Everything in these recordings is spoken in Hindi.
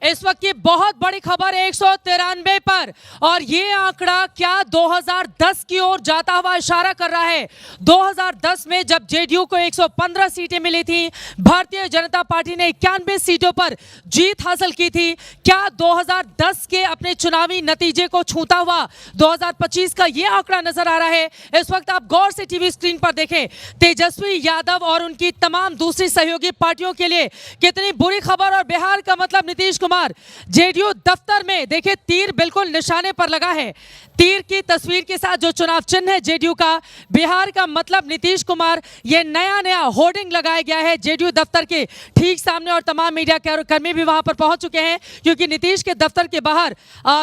इस वक्त की बहुत बड़ी खबर 193 पर, और ये आंकड़ा क्या 2010 की ओर जाता हुआ इशारा कर रहा है। 2010 में जब जेडीयू को 115 सीटें मिली थी, भारतीय जनता पार्टी ने 91 सीटों पर जीत हासिल की थी। क्या 2010 के अपने चुनावी नतीजे को छूता हुआ 2025 का ये आंकड़ा नजर आ रहा है। इस वक्त आप गौर से टीवी स्क्रीन पर देखें, तेजस्वी यादव और उनकी तमाम दूसरी सहयोगी पार्टियों के लिए कितनी बुरी खबर। और बिहार का मतलब नीतीश कुमार, जेडीयू दफ्तर में देखिए तीर बिल्कुल निशाने पर लगा है, तीर की तस्वीर के साथ जो चुनाव चिन्ह है जेडीयू का, बिहार का मतलब नीतीश कुमार, ये नया होर्डिंग लगाया गया है जेडीयू दफ्तर के ठीक सामने। और तमाम मीडिया कर्मी भी वहां पर पहुंच चुके हैं, क्योंकि नीतीश के दफ्तर के बाहर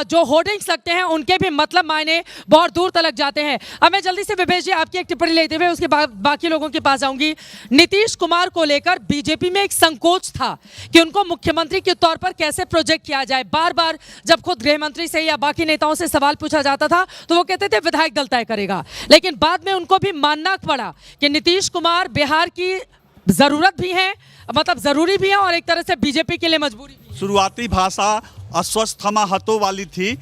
जो होर्डिंग्स लगते हैं उनके भी मतलब मायने बहुत दूर तक जाते हैं। अब मैं जल्दी से विवेश जी आपकी एक टिप्पणी लेते हुए उसके बाद बाकी लोगों के पास आऊंगी। नीतीश कुमार को लेकर बीजेपी में एक संकोच था कि उनको मुख्यमंत्री के तौर पर कैसे प्रोजेक्ट किया जाए। बार बार जब खुद गृह मंत्री से या बाकी नेताओं से सवाल पूछा जाता था तो वो कहते थे विधायक दल तय करेगा, लेकिन बाद में उनको भी मानना पड़ा कि नीतीश कुमार बिहार की जरूरत भी है, मतलब जरूरी भी है, और एक तरह से बीजेपी के लिए मजबूरी भी। शुरुआती भाषा अस्वस्थमा हतो वाली थी,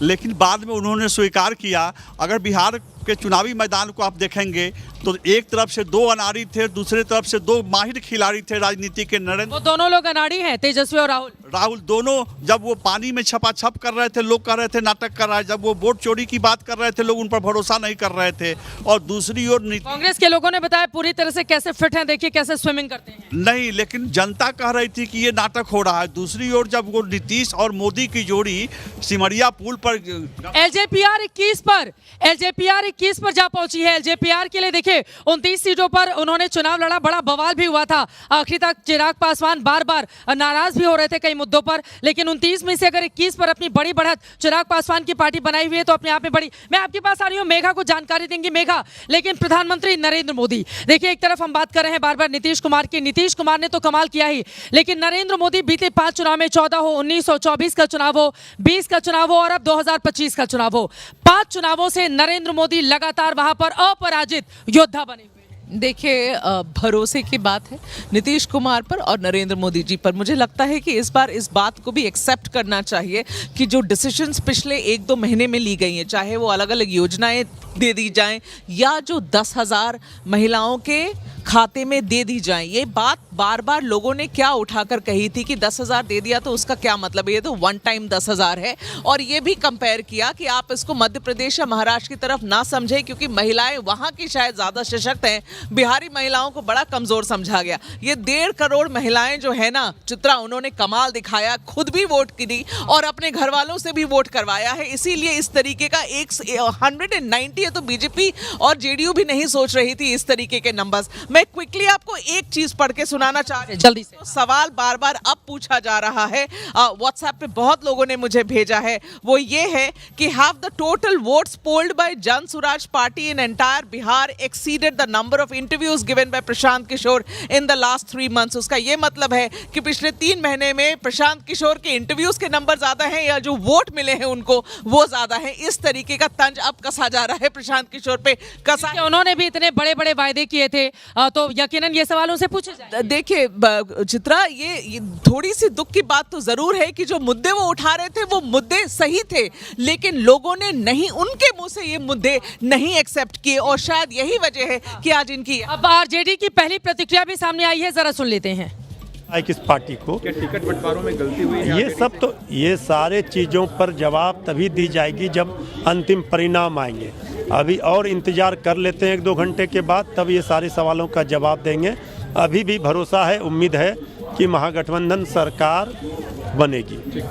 लेकिन बाद में उन्होंने स्वीकार किया। अगर बिहार के चुनावी मैदान को आप देखेंगे तो एक तरफ से दो अनाड़ी थे, दूसरी तरफ से दो माहिर खिलाड़ी थे राजनीति के। नरेंद्र, वो दोनों लोग अनाड़ी हैं, तेजस्वी और राहुल दोनों जब वो पानी में छपाछप कर रहे थे, लोग कह रहे थे नाटक कर रहा है। जब वो वोट चोरी की बात कर रहे थे, लोग उन पर भरोसा नहीं कर रहे थे। और दूसरी ओर कांग्रेस के लोगों ने बताया पूरी तरह से कैसे फिट हैं, देखिए कैसे स्विमिंग करते हैं। नहीं, लेकिन जनता कह रही थी कि ये नाटक हो रहा है। दूसरी ओर जब वो नीतीश और मोदी की जोड़ी सिमरिया पुल पर एलजेपीआर 21 पर जा पहुंची है। एलजेपीआर के लिए देखिए 29 सीटों पर उन्होंने चुनाव लड़ा, बड़ा बवाल भी हुआ था। आखिर तक चिराग पासवान बार बार नाराज भी हो रहे थे कई मुद्दों पर, लेकिन 29 में से अगर 21 पर अपनी बड़ी बढ़त चिराग पासवान की पार्टी बनाई हुई है तो अपने आप में बड़ी। मैं आपके पास आ रही हूँ, मेघा को जानकारी देंगी। मेघा, लेकिन प्रधानमंत्री नरेंद्र मोदी, देखिए एक तरफ हम बात कर रहे हैं बार बार नीतीश कुमार की, नीतीश कुमार ने तो कमाल किया ही, लेकिन नरेंद्र मोदी बीते 5 चुनाव में 14 हो, 19 हो, 24 का चुनाव हो, 20 का चुनाव हो और अब 2025 का चुनाव हो, 5 चुनावों से नरेंद्र मोदी लगातार वहां पर अपराजित योद्धा बने हुए। देखिए, भरोसे की बात है नीतीश कुमार पर और नरेंद्र मोदी जी पर। मुझे लगता है कि इस बार इस बात को भी एक्सेप्ट करना चाहिए कि जो डिसीजंस पिछले 1-2 महीने में ली गई हैं, चाहे वो अलग अलग योजनाएं दे दी जाएं या जो 10,000 महिलाओं के खाते में दे दी जाए, ये बात बार बार लोगों ने क्या उठाकर कही थी कि 10,000 दे दिया तो उसका क्या मतलब है, ये तो वन टाइम 10,000 है। और ये भी कंपेयर किया कि आप इसको मध्य प्रदेश या महाराष्ट्र की तरफ ना समझें, क्योंकि महिलाएं वहाँ की शायद ज़्यादा सशक्त हैं, बिहारी महिलाओं को बड़ा कमज़ोर समझा गया। ये 1.5 करोड़ महिलाएं जो है ना चित्रा, उन्होंने कमाल दिखाया, खुद भी वोट की और अपने घर वालों से भी वोट करवाया है। इसीलिए इस तरीके का 190 है, तो बीजेपी और जेडीयू भी नहीं सोच रही थी इस तरीके के नंबर्स। मैं क्विकली आपको एक चीज पढ़ के सुनाना चाह रही हूं, जल्दी से। सवाल बार बार अब पूछा जा रहा है, व्हाट्सएप पे बहुत लोगों ने मुझे भेजा है, वो ये है कि have the total votes polled by Jan Swaraj party in entire Bihar exceeded the number of interviews given by Prashant Kishor in the last 3 months. उसका ये मतलब है कि पिछले 3 महीने में प्रशांत किशोर के इंटरव्यूज के नंबर ज्यादा हैं या जो वोट मिले हैं उनको वो ज्यादा है। इस तरीके का तंज अब कसा जा रहा है प्रशांत किशोर पे। कसा उन्होंने भी इतने बड़े बड़े वायदे किए थे, तो यकीनन ये सवालों से पूछे जाएंगे। देखिए चित्रा, ये थोड़ी सी दुख की बात तो जरूर है कि जो मुद्दे वो उठा रहे थे वो मुद्दे सही थे, लेकिन लोगों ने नहीं, उनके मुंह से ये मुद्दे नहीं एक्सेप्ट किए और शायद यही वजह है कि आज इनकी। अब आरजेडी की पहली प्रतिक्रिया भी सामने आई है, जरा सुन लेते हैं। किस पार्टी को क्या टिकट बंटवारों में गलती हुई है? ये सब तो, ये सारे चीज़ों पर जवाब तभी दी जाएगी जब अंतिम परिणाम आएंगे। अभी और इंतजार कर लेते हैं 1-2 घंटे के बाद, तब ये सारे सवालों का जवाब देंगे। अभी भी भरोसा है, उम्मीद है कि महागठबंधन सरकार बनेगी।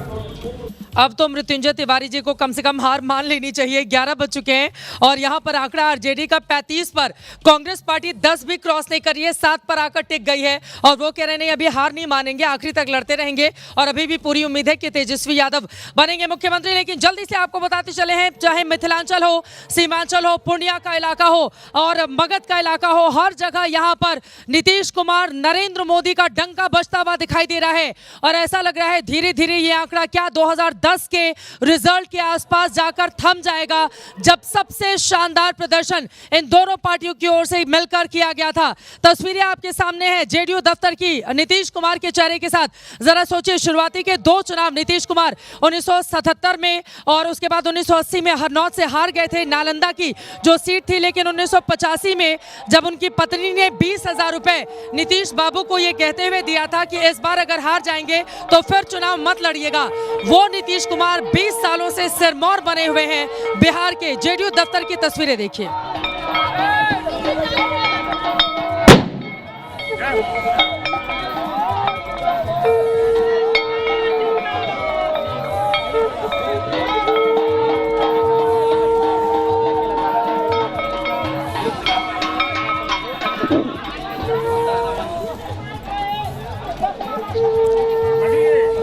अब तो मृत्युंजय तिवारी जी को कम से कम हार मान लेनी चाहिए। 11 बज चुके हैं और यहाँ पर आंकड़ा आरजेडी का 35 पर, कांग्रेस पार्टी 10 भी क्रॉस नहीं करी है, 7 पर आकर टिक गई है और वो कह रहे नहीं अभी हार नहीं मानेंगे, आखिरी तक लड़ते रहेंगे और अभी भी पूरी उम्मीद है कि तेजस्वी यादव बनेंगे मुख्यमंत्री। लेकिन जल्दी से आपको बताते चले हैं, चाहे मिथिलांचल हो, सीमांचल हो, पूर्णिया का इलाका हो और मगध का इलाका हो, हर जगह यहाँ पर नीतीश कुमार, नरेंद्र मोदी का डंका बजता पहुंचता हुआ दिखाई दे रहा है और ऐसा लग रहा है धीरे धीरे ये आंकड़ा क्या 2010 के रिजल्ट के आसपास जाकर थम जाएगा, जब सबसे शानदार प्रदर्शन इन दोनों पार्टियों की ओर से मिलकर किया गया था। तस्वीरें आपके सामने है जेडीयू दफ्तर की नीतीश कुमार के चेहरे के साथ। जरा सोचिए, शुरुआती के 2 चुनाव नीतीश कुमार 1977 में और उसके बाद 1980 में हरनौत से हार गए थे, नालंदा की जो सीट थी। लेकिन 1985 में जब उनकी पत्नी ने 20,000 रुपए नीतीश बाबू को ये कहते हुए दिया था कि इस बार अगर हार जाएंगे तो फिर चुनाव मत लड़िएगा, वो नीतीश कुमार 20 सालों से सिरमौर बने हुए हैं बिहार के। जेडीयू दफ्तर की तस्वीरें देखिए।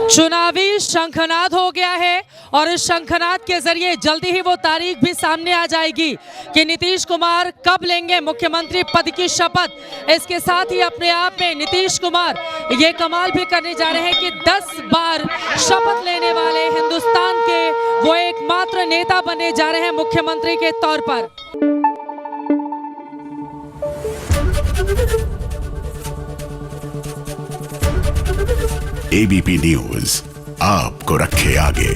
चुनावी शंखनाद हो गया है और इस शंखनाद के जरिए जल्दी ही वो तारीख भी सामने आ जाएगी कि नीतीश कुमार कब लेंगे मुख्यमंत्री पद की शपथ। इसके साथ ही अपने आप में नीतीश कुमार ये कमाल भी करने जा रहे हैं कि 10 बार शपथ लेने वाले हिंदुस्तान के वो एकमात्र नेता बनने जा रहे हैं मुख्यमंत्री के तौर पर। एबीपी न्यूज आपको रखे आगे।